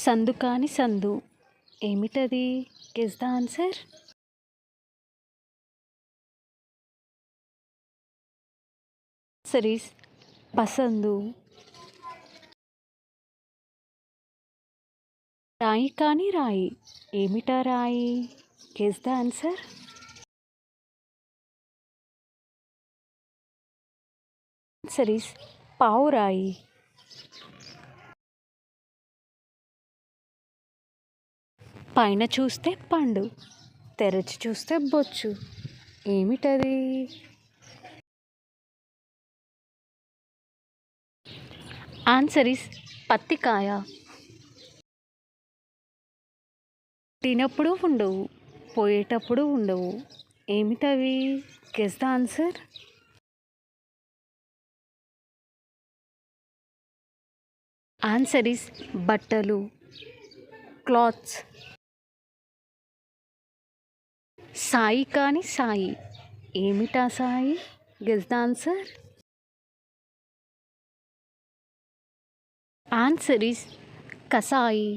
సందు కాని సందు ఏమిటది? Guess the answer. సరీస్ పసందు. రాయి కాని రాయి ఏమిటా రాయి? Guess the answer. సరీస్ పావురాయి. పైన చూస్తే పండు, తెరచి చూస్తే బొచ్చు ఏమిటది? Answer is పత్తికాయ. తినప్పుడు ఉండవు, పోయేటప్పుడు ఉండవు ఏమిటవి? Guess the answer. Answer is బట్టలు, క్లాత్స్. సాయి కాని సాయి ఏమిటా సాయి? Guess the answer. Answer is కసాయి.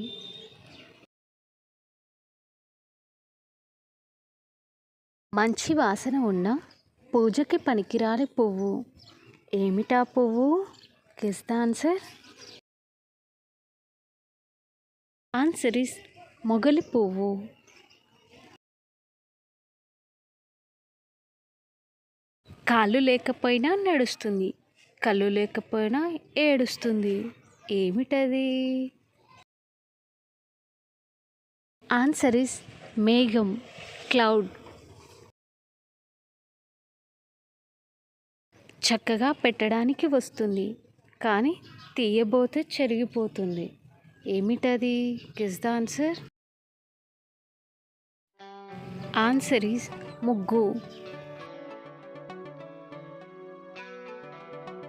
మంచి వాసన ఉన్న పూజకి పనికిరాని పువ్వు ఏమిటా పువ్వు? Guess the answer. Answer is మొగలి పువ్వు. కాళ్ళు లేకపోయినా నడుస్తుంది, కళ్ళు లేకపోయినా ఏడుస్తుంది ఏమిటది? ఆన్సర్ ఇస్ మేఘం, క్లౌడ్. చక్కగా పెట్టడానికి వస్తుంది కానీ తీయబోతే చెరిగిపోతుంది ఏమిటది? Guess the answer. Answer is ముగ్గు.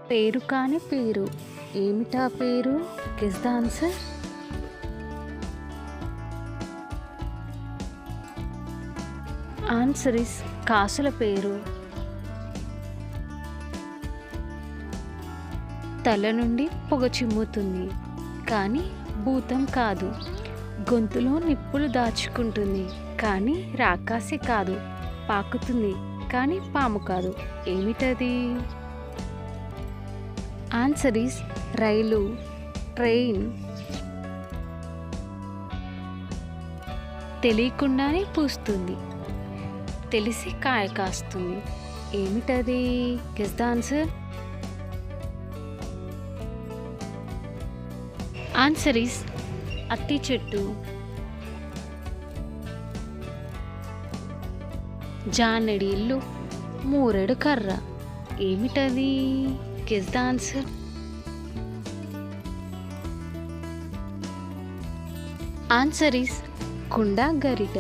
పేరు కాని పేరు ఏమిటా పేరు? Guess the answer. Answer is కాసుల పేరు. తల నుండి పొగ చిమ్ముతుంది కానీ భూతం కాదు. గొంతులో నిప్పులు దాచుకుంటుంది కానీ రాకాసి కాదు. పాకుతుంది కానీ పాము కాదు ఏమిటది? Answer is rail, train. తెలియకుండానే పూస్తుంది, తెలిసి కాయ కాస్తుంది ఏమిటది? Guess the answer. Answer is అత్తి చెట్టు. జానెడి ఇల్లు, మూరెడు కర్ర ఏమిటది? Guess the answer. Answer is కుండ గరిట.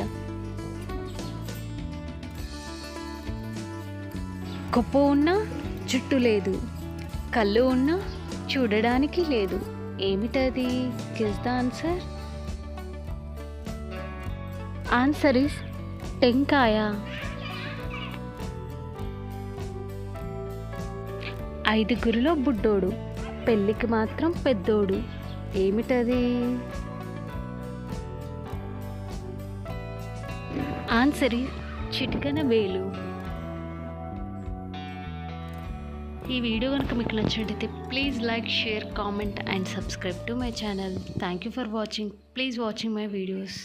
కొప్ప ఉన్నా జుట్టు లేదు, కళ్ళు ఉన్నా చూడడానికి లేదు ఏమిటది? Guess the answer. Answer is టెంకాయ. ఐదుగురిలో బుడ్డోడు, పెళ్ళికి మాత్రం పెద్దోడు ఏమిటది? ఆన్సర్ ఈస్ చిటికెన వేలు. ఈ వీడియో కనుక మీకు నచ్చినట్లయితే please like, share, comment and subscribe to my channel. Thank you for watching. Please watching my videos.